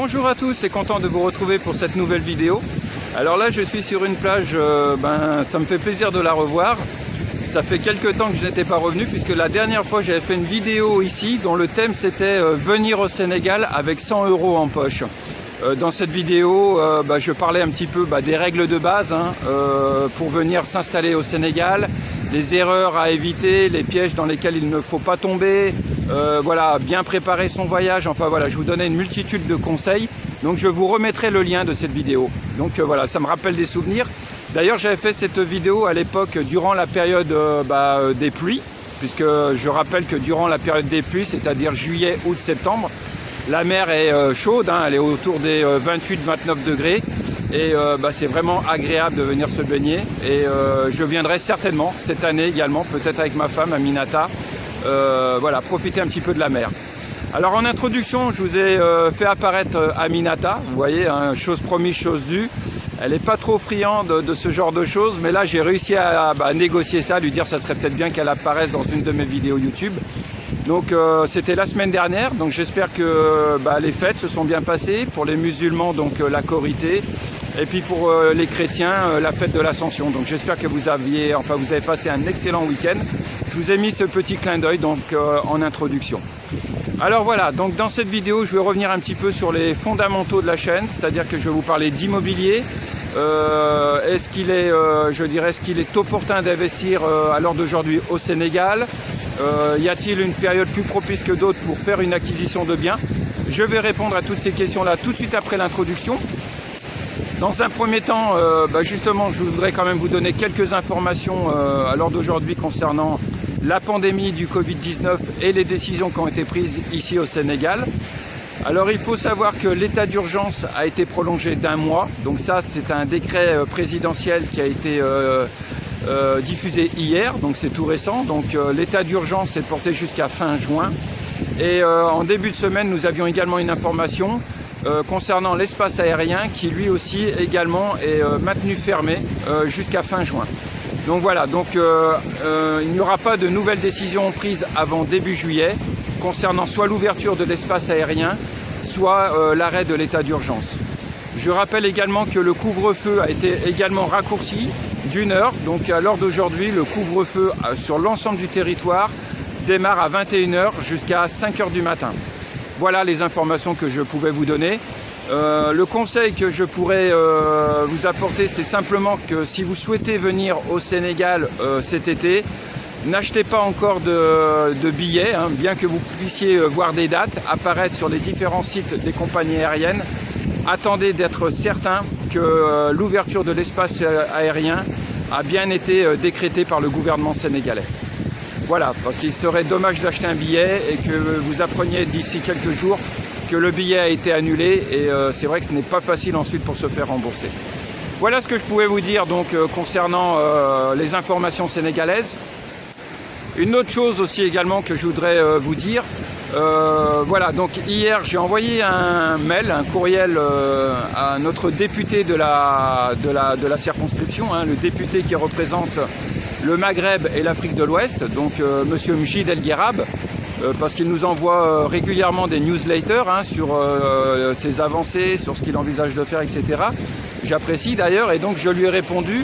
Bonjour à tous et content de vous retrouver pour cette nouvelle vidéo. Alors là je suis sur une plage, ça me fait plaisir de la revoir. Ça fait quelques temps que je n'étais pas revenu puisque la dernière fois j'avais fait une vidéo ici dont le thème c'était venir au Sénégal avec 100 € en poche. Dans cette vidéo, je parlais un petit peu des règles de base pour venir s'installer au Sénégal, les erreurs à éviter, les pièges dans lesquels il ne faut pas tomber, bien préparer son voyage. Enfin voilà, je vous donnais une multitude de conseils. Donc je vous remettrai le lien de cette vidéo. Donc voilà, ça me rappelle des souvenirs. D'ailleurs, j'avais fait cette vidéo à l'époque durant la période des pluies, puisque je rappelle que durant la période des pluies, c'est-à-dire juillet, août, septembre, la mer est chaude, elle est autour des 28-29 degrés et c'est vraiment agréable de venir se baigner. Et je viendrai certainement cette année également, peut-être avec ma femme Aminata, profiter un petit peu de la mer. Alors en introduction, je vous ai fait apparaître Aminata, vous voyez, chose promise, chose due. Elle n'est pas trop friande de ce genre de choses, mais là j'ai réussi à négocier ça, à lui dire que ça serait peut-être bien qu'elle apparaisse dans une de mes vidéos YouTube. Donc c'était la semaine dernière, donc j'espère que les fêtes se sont bien passées. Pour les musulmans, donc la Korité, et puis pour les chrétiens, la fête de l'Ascension. Donc j'espère que vous avez passé un excellent week-end. Je vous ai mis ce petit clin d'œil en introduction. Alors voilà, donc dans cette vidéo, je vais revenir un petit peu sur les fondamentaux de la chaîne, c'est-à-dire que je vais vous parler d'immobilier. Est-ce qu'il est opportun d'investir à l'heure d'aujourd'hui au Sénégal? Y a-t-il une période plus propice que d'autres pour faire une acquisition de biens? Je vais répondre à toutes ces questions-là tout de suite après l'introduction. Dans un premier temps, justement, je voudrais quand même vous donner quelques informations à l'heure d'aujourd'hui concernant la pandémie du Covid-19 et les décisions qui ont été prises ici au Sénégal. Alors il faut savoir que l'état d'urgence a été prolongé d'1 mois. Donc ça, c'est un décret présidentiel qui a été diffusé hier, donc c'est tout récent. Donc l'état d'urgence est porté jusqu'à fin juin. Et en début de semaine, nous avions également une information concernant l'espace aérien qui lui aussi également est maintenu fermé jusqu'à fin juin. Donc voilà, il n'y aura pas de nouvelles décisions prises avant début juillet concernant soit l'ouverture de l'espace aérien, soit l'arrêt de l'état d'urgence. Je rappelle également que le couvre-feu a été également raccourci d'1 heure. Donc à l'heure d'aujourd'hui, le couvre-feu sur l'ensemble du territoire démarre à 21 h jusqu'à 5 h du matin. Voilà les informations que je pouvais vous donner. Le conseil que je pourrais vous apporter, c'est simplement que si vous souhaitez venir au Sénégal cet été, n'achetez pas encore de billets, bien que vous puissiez voir des dates apparaître sur les différents sites des compagnies aériennes. Attendez d'être certain que l'ouverture de l'espace aérien a bien été décrétée par le gouvernement sénégalais. Voilà, parce qu'il serait dommage d'acheter un billet et que vous appreniez d'ici quelques jours que le billet a été annulé et c'est vrai que ce n'est pas facile ensuite pour se faire rembourser. Voilà ce que je pouvais vous dire concernant les informations sénégalaises. Une autre chose aussi également que je voudrais vous dire, hier j'ai envoyé un mail, un courriel à notre député de la circonscription, le député qui représente le Maghreb et l'Afrique de l'Ouest, donc monsieur Mjid El Guerab, parce qu'il nous envoie régulièrement des newsletters sur ses avancées, sur ce qu'il envisage de faire, etc. J'apprécie d'ailleurs, et donc je lui ai répondu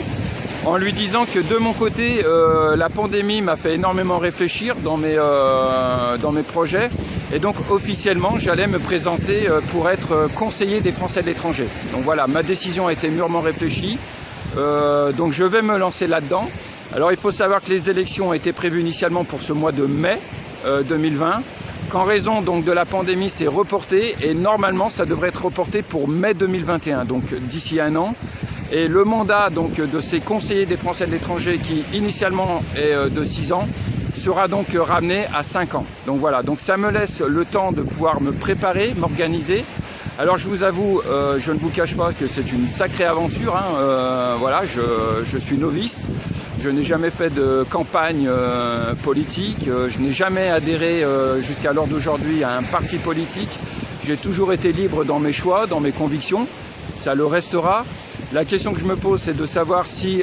en lui disant que de mon côté, la pandémie m'a fait énormément réfléchir dans mes projets, et donc officiellement j'allais me présenter pour être conseiller des Français de l'étranger. Donc voilà, ma décision a été mûrement réfléchie, donc je vais me lancer là-dedans. Alors il faut savoir que les élections ont été prévues initialement pour ce mois de mai 2020, qu'en raison donc de la pandémie c'est reporté, et normalement ça devrait être reporté pour mai 2021, donc d'ici 1 an. Et le mandat donc de ces conseillers des Français de l'étranger, qui initialement est de 6 ans, sera donc ramené à 5 ans. Donc voilà, donc ça me laisse le temps de pouvoir me préparer, m'organiser. Alors je vous avoue, je ne vous cache pas que c'est une sacrée aventure, je suis novice. Je n'ai jamais fait de campagne politique, je n'ai jamais adhéré jusqu'à l'heure d'aujourd'hui à un parti politique. J'ai toujours été libre dans mes choix, dans mes convictions, ça le restera. La question que je me pose, c'est de savoir si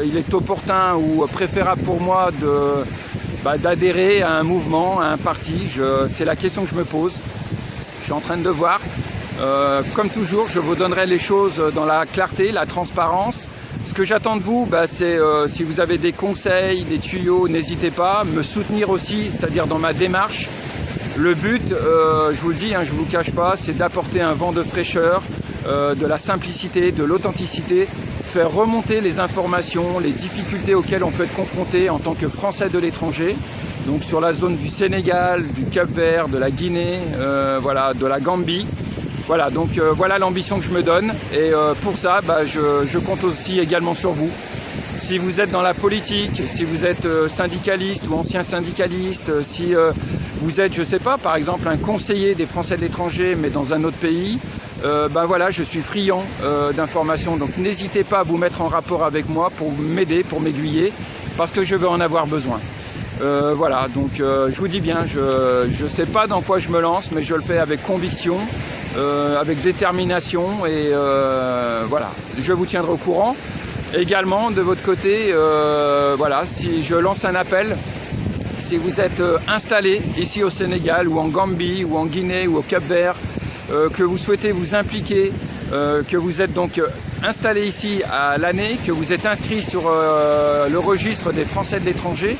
il est opportun ou préférable pour moi d'adhérer à un mouvement, à un parti. C'est la question que je me pose. Je suis en train de voir. Comme toujours, je vous donnerai les choses dans la clarté, la transparence. Ce que j'attends de vous, c'est si vous avez des conseils, des tuyaux, n'hésitez pas. Me soutenir aussi, c'est-à-dire dans ma démarche. Le but, je vous le dis, je ne vous le cache pas, c'est d'apporter un vent de fraîcheur, de la simplicité, de l'authenticité, faire remonter les informations, les difficultés auxquelles on peut être confronté en tant que Français de l'étranger. Donc sur la zone du Sénégal, du Cap-Vert, de la Guinée, voilà, de la Gambie. Voilà, donc voilà l'ambition que je me donne. Et pour ça, je compte aussi également sur vous. Si vous êtes dans la politique, si vous êtes syndicaliste ou ancien syndicaliste, si vous êtes, je ne sais pas, par exemple un conseiller des Français de l'étranger, mais dans un autre pays, voilà, je suis friand d'informations. Donc n'hésitez pas à vous mettre en rapport avec moi pour m'aider, pour m'aiguiller, parce que je vais en avoir besoin. Voilà, donc je vous dis bien, je ne sais pas dans quoi je me lance, mais je le fais avec conviction, avec détermination, et voilà, je vous tiendrai au courant. Également, de votre côté, voilà, si je lance un appel, si vous êtes installé ici au Sénégal ou en Gambie ou en Guinée ou au Cap-Vert, que vous souhaitez vous impliquer, que vous êtes donc installé ici à l'année, que vous êtes inscrit sur le registre des Français de l'étranger,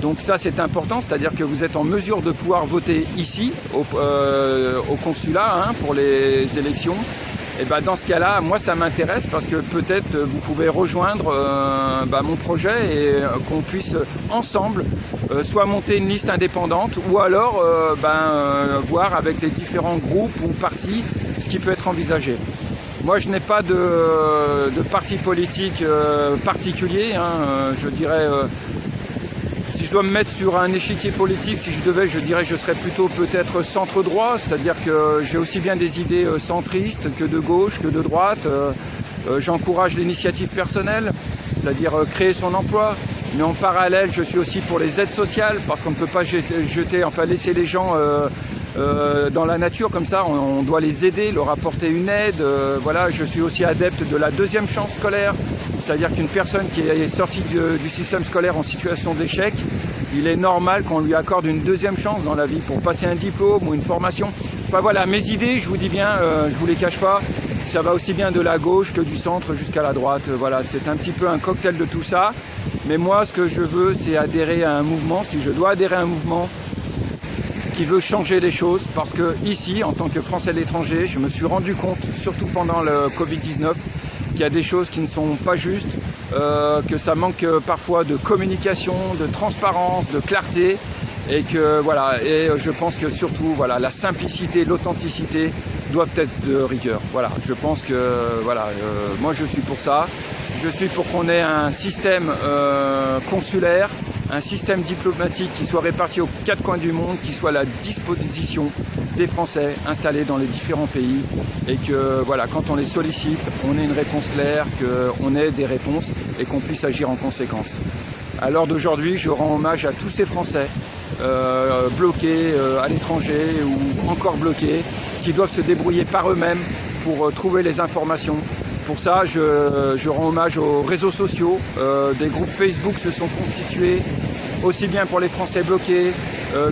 donc ça c'est important, c'est-à-dire que vous êtes en mesure de pouvoir voter ici au consulat pour les élections. Et dans ce cas-là, moi ça m'intéresse parce que peut-être vous pouvez rejoindre mon projet et qu'on puisse ensemble soit monter une liste indépendante ou alors voir avec les différents groupes ou partis ce qui peut être envisagé. Moi je n'ai pas de parti politique particulier, je dirais... Si je dois me mettre sur un échiquier politique, si je devais, je dirais que je serais plutôt peut-être centre-droit, c'est-à-dire que j'ai aussi bien des idées centristes que de gauche, que de droite. J'encourage l'initiative personnelle, c'est-à-dire créer son emploi. Mais en parallèle, je suis aussi pour les aides sociales, parce qu'on ne peut pas laisser les gens dans la nature comme ça. On doit les aider, leur apporter une aide. Voilà, je suis aussi adepte de la deuxième chance scolaire. C'est-à-dire qu'une personne qui est sortie du système scolaire en situation d'échec, il est normal qu'on lui accorde une deuxième chance dans la vie pour passer un diplôme ou une formation. Enfin voilà, mes idées, je vous dis bien, je ne vous les cache pas, ça va aussi bien de la gauche que du centre jusqu'à la droite. Voilà, c'est un petit peu un cocktail de tout ça. Mais moi, ce que je veux, c'est adhérer à un mouvement, si je dois adhérer à un mouvement qui veut changer les choses. Parce que ici, en tant que Français de l'étranger, je me suis rendu compte, surtout pendant le Covid-19, qu'il y a des choses qui ne sont pas justes, que ça manque parfois de communication, de transparence, de clarté, et que voilà, et je pense que surtout voilà, la simplicité, l'authenticité doivent être de rigueur. Voilà, je pense que voilà, moi je suis pour ça. Je suis pour qu'on ait un système consulaire, un système diplomatique qui soit réparti aux quatre coins du monde, qui soit à la disposition des Français installés dans les différents pays, et que voilà, quand on les sollicite, on ait une réponse claire, qu'on ait des réponses et qu'on puisse agir en conséquence. À l'heure d'aujourd'hui, je rends hommage à tous ces Français bloqués à l'étranger ou encore bloqués, qui doivent se débrouiller par eux-mêmes pour trouver les informations. Pour ça, je rends hommage aux réseaux sociaux. Des groupes Facebook se sont constitués, aussi bien pour les Français bloqués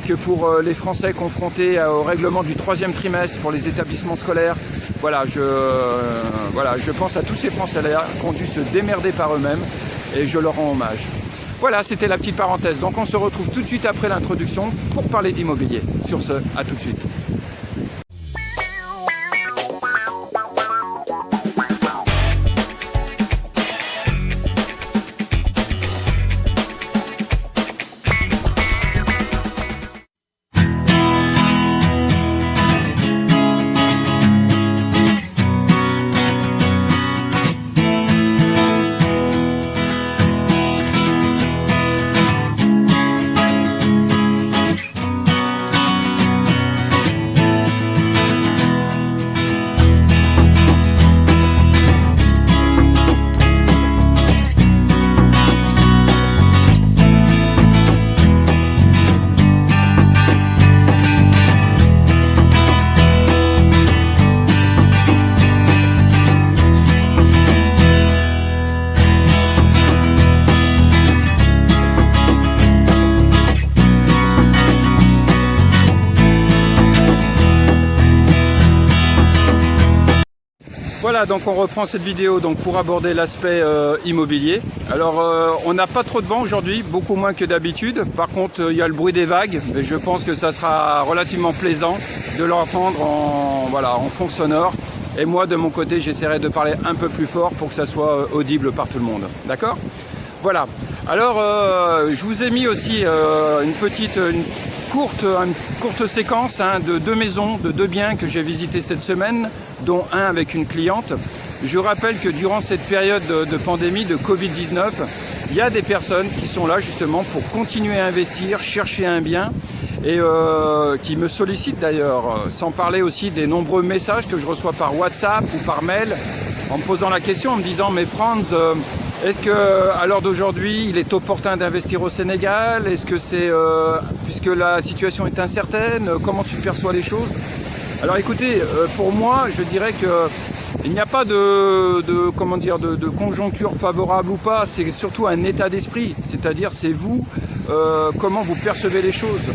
que pour les Français confrontés au règlement du 3e trimestre pour les établissements scolaires. Voilà, je pense à tous ces Français-là qui ont dû se démerder par eux-mêmes et je leur rends hommage. Voilà, c'était la petite parenthèse. Donc on se retrouve tout de suite après l'introduction pour parler d'immobilier. Sur ce, à tout de suite. Voilà, donc on reprend cette vidéo donc, pour aborder l'aspect immobilier. Alors on n'a pas trop de vent aujourd'hui, beaucoup moins que d'habitude. Par contre il y a le bruit des vagues, mais je pense que ça sera relativement plaisant de l'entendre en fond sonore. Et moi de mon côté j'essaierai de parler un peu plus fort pour que ça soit audible par tout le monde. D'accord ? Voilà. Alors je vous ai mis aussi une courte séquence de 2 maisons, de 2 biens que j'ai visités cette semaine, dont un avec une cliente. Je rappelle que durant cette période de pandémie, de Covid-19, il y a des personnes qui sont là justement pour continuer à investir, chercher un bien et qui me sollicitent d'ailleurs, sans parler aussi des nombreux messages que je reçois par WhatsApp ou par mail en me posant la question, en me disant « Mais Franz, est-ce qu'à l'heure d'aujourd'hui, il est opportun d'investir au Sénégal? Est-ce que c'est, puisque la situation est incertaine, comment tu perçois les choses ?» Alors écoutez, pour moi, je dirais qu'il n'y a pas de conjoncture favorable ou pas, c'est surtout un état d'esprit, c'est-à-dire c'est vous, comment vous percevez les choses.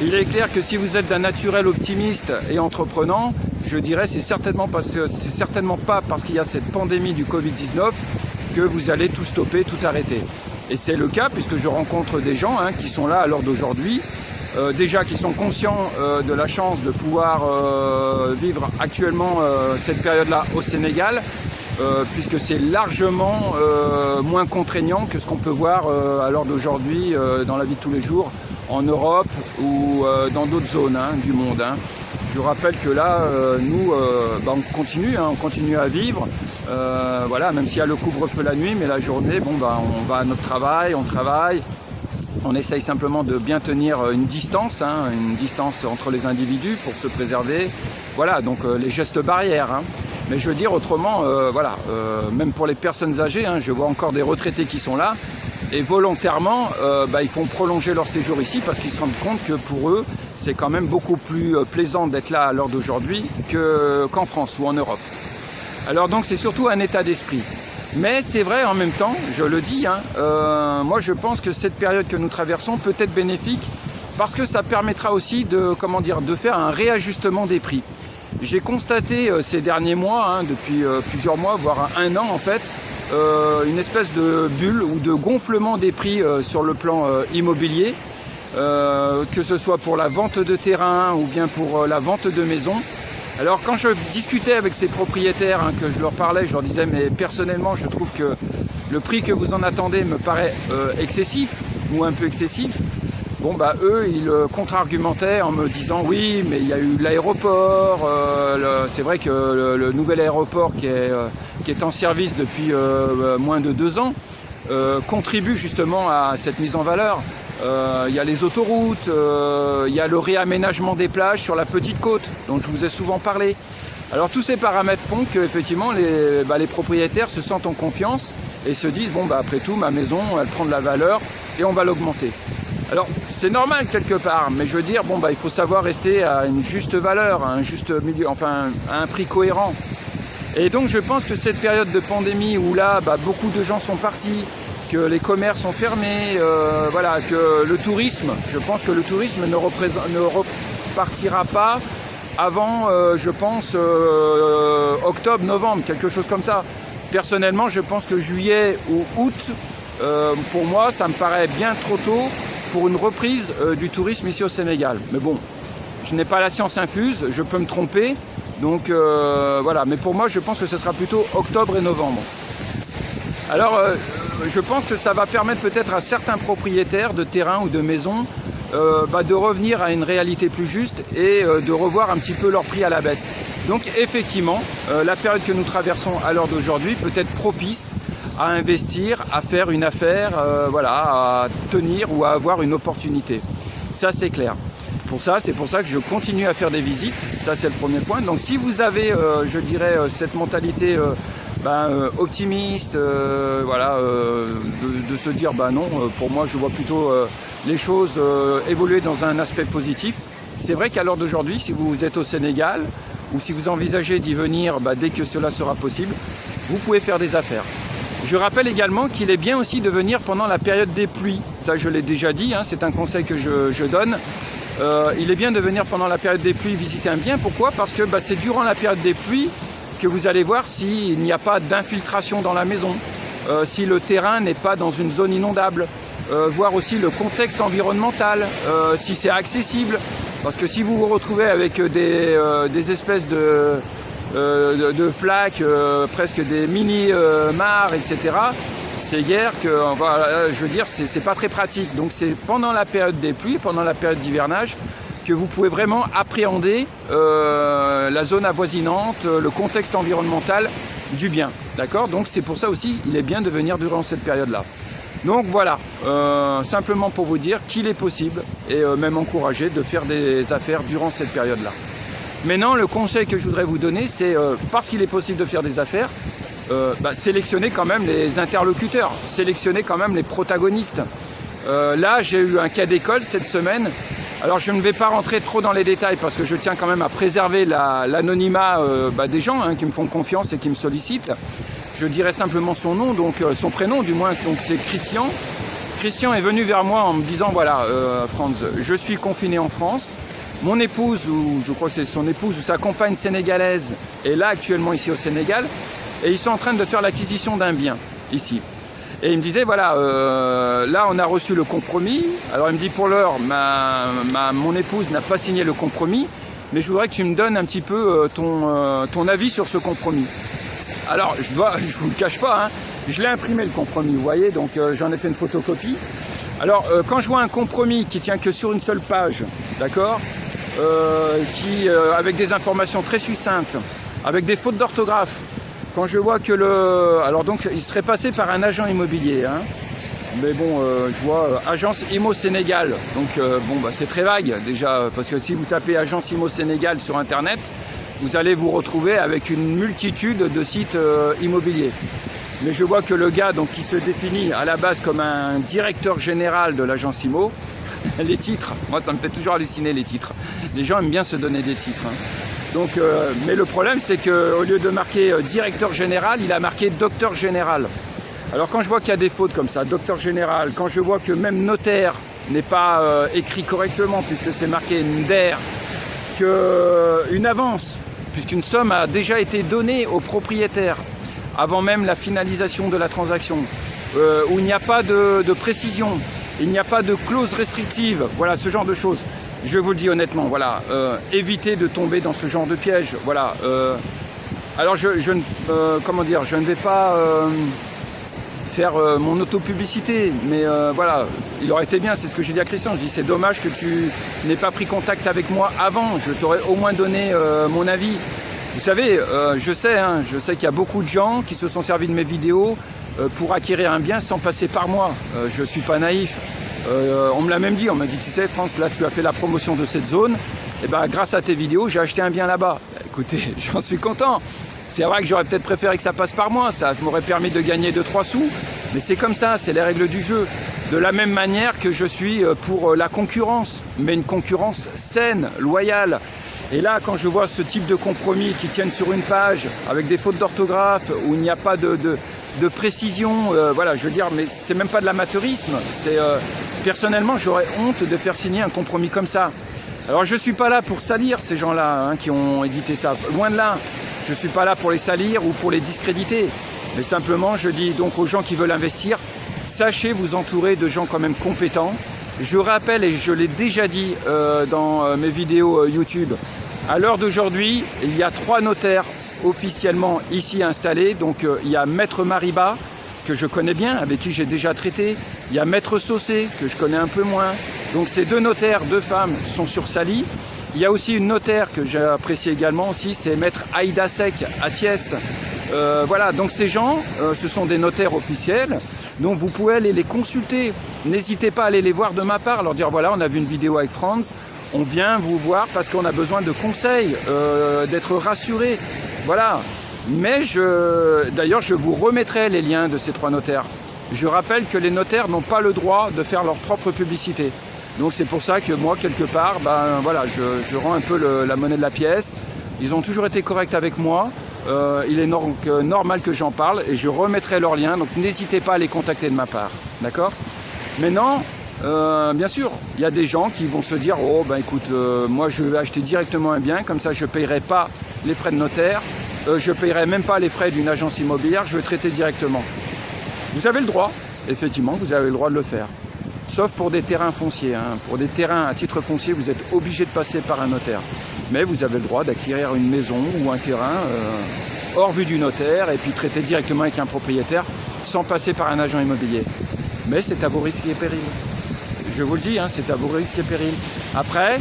Il est clair que si vous êtes d'un naturel optimiste et entreprenant, je dirais c'est certainement pas parce qu'il y a cette pandémie du Covid-19 que vous allez tout stopper, tout arrêter. Et c'est le cas puisque je rencontre des gens qui sont là à l'heure d'aujourd'hui, déjà qui sont conscients de la chance de pouvoir vivre actuellement cette période-là au Sénégal, puisque c'est largement moins contraignant que ce qu'on peut voir à l'heure d'aujourd'hui dans la vie de tous les jours en Europe ou dans d'autres zones du monde. Je vous rappelle que là, nous, on continue à vivre, même s'il y a le couvre-feu la nuit, mais la journée, on va à notre travail, on travaille. On essaye simplement de bien tenir une distance entre les individus pour se préserver. Voilà, donc les gestes barrières. Mais je veux dire autrement, même pour les personnes âgées, je vois encore des retraités qui sont là. Et volontairement, ils font prolonger leur séjour ici parce qu'ils se rendent compte que pour eux, c'est quand même beaucoup plus plaisant d'être là à l'heure d'aujourd'hui qu'en France ou en Europe. Alors donc c'est surtout un état d'esprit. Mais c'est vrai en même temps, je le dis, moi je pense que cette période que nous traversons peut être bénéfique parce que ça permettra aussi de faire un réajustement des prix. J'ai constaté ces derniers mois, depuis plusieurs mois, voire 1 an en fait, une espèce de bulle ou de gonflement des prix sur le plan immobilier, que ce soit pour la vente de terrain ou bien pour la vente de maisons. Alors quand je discutais avec ces propriétaires, que je leur parlais, je leur disais mais personnellement je trouve que le prix que vous en attendez me paraît excessif ou un peu excessif. Eux ils contre-argumentaient en me disant oui mais il y a eu l'aéroport, c'est vrai que le nouvel aéroport qui est en service depuis moins de 2 ans contribue justement à cette mise en valeur. Il y a les autoroutes, il y a le réaménagement des plages sur la petite côte dont je vous ai souvent parlé. Alors tous ces paramètres font qu'effectivement les propriétaires se sentent en confiance et se disent après tout ma maison elle prend de la valeur et on va l'augmenter. Alors c'est normal quelque part, mais je veux dire il faut savoir rester à une juste valeur, à un juste milieu, à un prix cohérent. Et donc je pense que cette période de pandémie où là beaucoup de gens sont partis, que les commerces sont fermés, que le tourisme, je pense que le tourisme ne repartira pas avant, octobre, novembre, quelque chose comme ça. Personnellement, je pense que juillet ou août, pour moi, ça me paraît bien trop tôt pour une reprise du tourisme ici au Sénégal. Mais bon, je n'ai pas la science infuse, je peux me tromper. Donc mais pour moi, je pense que ce sera plutôt octobre et novembre. Alors, je pense que ça va permettre peut-être à certains propriétaires de terrains ou de maisons de revenir à une réalité plus juste et de revoir un petit peu leur prix à la baisse. Donc effectivement, la période que nous traversons à l'heure d'aujourd'hui peut être propice à investir, à faire une affaire, à tenir ou à avoir une opportunité. Ça c'est clair. C'est pour ça que je continue à faire des visites, ça c'est le premier point. Donc si vous avez, cette mentalité optimiste, de se dire non, pour moi je vois plutôt les choses évoluer dans un aspect positif. C'est vrai qu'à l'heure d'aujourd'hui, si vous êtes au Sénégal ou si vous envisagez d'y venir dès que cela sera possible, vous pouvez faire des affaires. Je rappelle également qu'il est bien aussi de venir pendant la période des pluies. Ça je l'ai déjà dit, c'est un conseil que je donne. Il est bien de venir pendant la période des pluies visiter un bien. Pourquoi ? Parce que c'est durant la période des pluies que vous allez voir s'il n'y a pas d'infiltration dans la maison, si le terrain n'est pas dans une zone inondable, voir aussi le contexte environnemental, si c'est accessible, parce que si vous vous retrouvez avec des espèces de flaques, presque des mini-mares, etc., c'est guère que, je veux dire, c'est pas très pratique. Donc c'est pendant la période des pluies, pendant la période d'hivernage, que vous pouvez vraiment appréhender la zone avoisinante, le contexte environnemental du bien. D'accord? Donc c'est pour ça aussi, il est bien de venir durant cette période-là. Donc voilà, simplement pour vous dire qu'il est possible, et même encouragé, de faire des affaires durant cette période-là. Maintenant, le conseil que je voudrais vous donner, c'est parce qu'il est possible de faire des affaires, sélectionnez quand même les interlocuteurs, sélectionnez quand même les protagonistes. Là, j'ai eu un cas d'école cette semaine. Alors, je ne vais pas rentrer trop dans les détails parce que je tiens quand même à préserver l'anonymat des gens qui me font confiance et qui me sollicitent. Je dirai simplement son nom, donc son prénom du moins, donc c'est Christian. Christian est venu vers moi en me disant, voilà, Franz, je suis confiné en France. Mon épouse, ou je crois que c'est son épouse ou sa compagne sénégalaise, est là actuellement ici au Sénégal. Et ils sont en train de faire l'acquisition d'un bien ici. Et il me disait, voilà, là on a reçu le compromis. Alors il me dit, pour l'heure, mon épouse n'a pas signé le compromis, mais je voudrais que tu me donnes un petit peu ton avis sur ce compromis. Alors je vous le cache pas, je l'ai imprimé le compromis, vous voyez, donc j'en ai fait une photocopie. Alors quand je vois un compromis qui tient que sur une seule page, d'accord, avec des informations très succinctes, avec des fautes d'orthographe, quand je vois que alors donc il serait passé par un agent immobilier, mais bon, je vois Agence Immo Sénégal, donc c'est très vague déjà, parce que si vous tapez Agence Immo Sénégal sur internet, vous allez vous retrouver avec une multitude de sites immobiliers. Mais je vois que le gars donc, qui se définit à la base comme un directeur général de l'agence Immo, les titres, moi ça me fait toujours halluciner les titres. Les gens aiment bien se donner des titres. Donc, mais le problème c'est qu'au lieu de marquer directeur général, il a marqué docteur général. Alors quand je vois qu'il y a des fautes comme ça, docteur général, quand je vois que même notaire n'est pas écrit correctement puisque c'est marqué NDER, qu'une avance, puisqu'une somme a déjà été donnée au propriétaire avant même la finalisation de la transaction, où il n'y a pas de précision, il n'y a pas de clause restrictive, voilà, ce genre de choses. Je vous le dis honnêtement, voilà, évitez de tomber dans ce genre de piège, voilà. Alors je ne vais pas faire mon autopublicité, mais voilà, il aurait été bien, c'est ce que j'ai dit à Christian, je dis c'est dommage que tu n'aies pas pris contact avec moi avant, je t'aurais au moins donné mon avis. Vous savez, je sais qu'il y a beaucoup de gens qui se sont servis de mes vidéos pour acquérir un bien sans passer par moi. Je ne suis pas naïf. On me l'a même dit, on m'a dit, tu sais France, là tu as fait la promotion de cette zone, et ben grâce à tes vidéos, j'ai acheté un bien là-bas. Écoutez, j'en suis content. C'est vrai que j'aurais peut-être préféré que ça passe par moi, ça m'aurait permis de gagner 2-3 sous, mais c'est comme ça, c'est les règles du jeu. De la même manière que je suis pour la concurrence, mais une concurrence saine, loyale. Et là, quand je vois ce type de compromis qui tiennent sur une page, avec des fautes d'orthographe, où il n'y a pas de précision, voilà, je veux dire, mais c'est même pas de l'amateurisme. Personnellement, j'aurais honte de faire signer un compromis comme ça. Alors, je suis pas là pour salir ces gens-là qui ont édité ça. Loin de là. Je ne suis pas là pour les salir ou pour les discréditer, mais simplement je dis donc aux gens qui veulent investir, sachez vous entourer de gens quand même compétents. Je rappelle, et je l'ai déjà dit dans mes vidéos YouTube, à l'heure d'aujourd'hui, il y a 3 notaires officiellement ici installés. Donc il y a Maître Mariba, que je connais bien, avec qui j'ai déjà traité. Il y a Maître Saucé, que je connais un peu moins. Donc ces 2 notaires, 2 femmes, sont sur Sali. Il y a aussi une notaire que j'ai appréciée également aussi, c'est Maître Aïda Sek à Thiès. Voilà, donc ces gens, ce sont des notaires officiels, donc vous pouvez aller les consulter. N'hésitez pas à aller les voir de ma part, leur dire voilà, on a vu une vidéo avec Franz, on vient vous voir parce qu'on a besoin de conseils, d'être rassurés. Voilà, mais d'ailleurs je vous remettrai les liens de ces 3 notaires. Je rappelle que les notaires n'ont pas le droit de faire leur propre publicité. Donc c'est pour ça que moi, quelque part, voilà, je rends un peu la monnaie de la pièce. Ils ont toujours été corrects avec moi. Il est normal que j'en parle et je remettrai leurs liens. Donc n'hésitez pas à les contacter de ma part. D'accord ? Maintenant, bien sûr, il y a des gens qui vont se dire « Oh, écoute, moi je vais acheter directement un bien, comme ça je ne payerai pas les frais de notaire. je ne paierai même pas les frais d'une agence immobilière, je vais traiter directement. Vous avez le droit, effectivement, vous avez le droit de le faire. Sauf pour des terrains fonciers. Hein. Pour des terrains à titre foncier, vous êtes obligé de passer par un notaire. Mais vous avez le droit d'acquérir une maison ou un terrain hors vue du notaire et puis traiter directement avec un propriétaire sans passer par un agent immobilier. Mais c'est à vos risques et périls. Je vous le dis, hein, c'est à vos risques et périls. Après,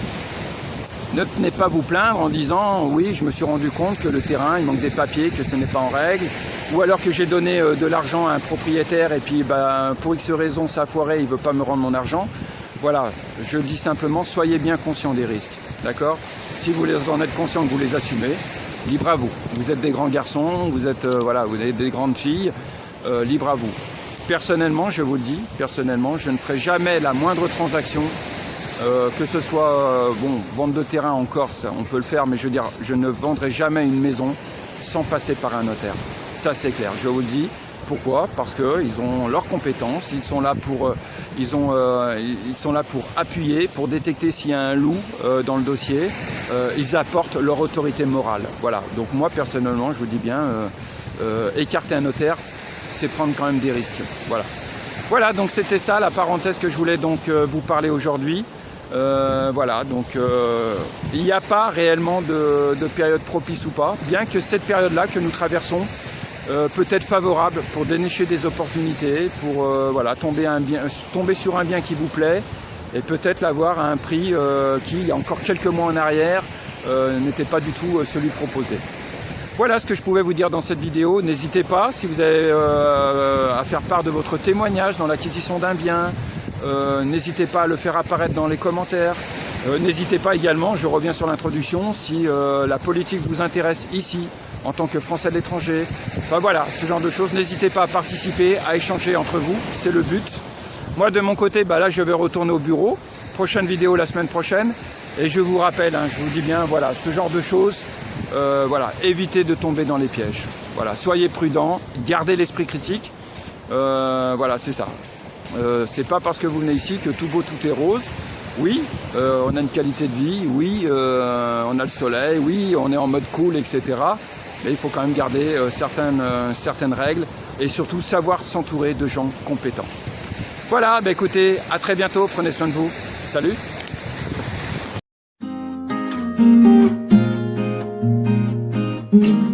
ne venez pas vous plaindre en disant « oui, je me suis rendu compte que le terrain, il manque des papiers, que ce n'est pas en règle ». Ou alors que j'ai donné de l'argent à un propriétaire et puis pour X raison ça a foiré, il ne veut pas me rendre mon argent. Voilà, je dis simplement, soyez bien conscient des risques. D'accord ? Si vous en êtes conscient, que vous les assumez, libre à vous. Vous êtes des grands garçons, vous êtes vous êtes des grandes filles, libre à vous. Personnellement, je vous le dis, personnellement, je ne ferai jamais la moindre transaction, que ce soit vente de terrain en Corse, on peut le faire, mais je veux dire, je ne vendrai jamais une maison sans passer par un notaire. Ça c'est clair, je vous le dis. Pourquoi ? Parce qu'ils ont leurs compétences, ils sont là pour appuyer, pour détecter s'il y a un loup dans le dossier. Ils apportent leur autorité morale. Voilà. Donc moi personnellement, je vous dis bien, écarter un notaire, c'est prendre quand même des risques. Voilà. Voilà, donc c'était ça la parenthèse que je voulais donc vous parler aujourd'hui. Voilà, donc il n'y a pas réellement de période propice ou pas, bien que cette période-là que nous traversons peut être favorable pour dénicher des opportunités, pour tomber sur un bien qui vous plaît et peut-être l'avoir à un prix qui, il y a encore quelques mois en arrière, n'était pas du tout celui proposé. Voilà ce que je pouvais vous dire dans cette vidéo. N'hésitez pas, si vous avez à faire part de votre témoignage dans l'acquisition d'un bien, n'hésitez pas à le faire apparaître dans les commentaires. N'hésitez pas également, je reviens sur l'introduction, si la politique vous intéresse ici, en tant que Français de l'étranger. Enfin voilà, ce genre de choses, n'hésitez pas à participer, à échanger entre vous, c'est le but. Moi de mon côté, là je vais retourner au bureau. Prochaine vidéo la semaine prochaine. Et je vous rappelle, hein, je vous dis bien, voilà, ce genre de choses, évitez de tomber dans les pièges. Voilà, soyez prudents, gardez l'esprit critique. Voilà, c'est ça. C'est pas parce que vous venez ici que tout beau, tout est rose. Oui, on a une qualité de vie, oui, on a le soleil, oui, on est en mode cool, etc. Mais il faut quand même garder certaines règles et surtout savoir s'entourer de gens compétents. Voilà, écoutez, à très bientôt, prenez soin de vous. Salut! Thank you.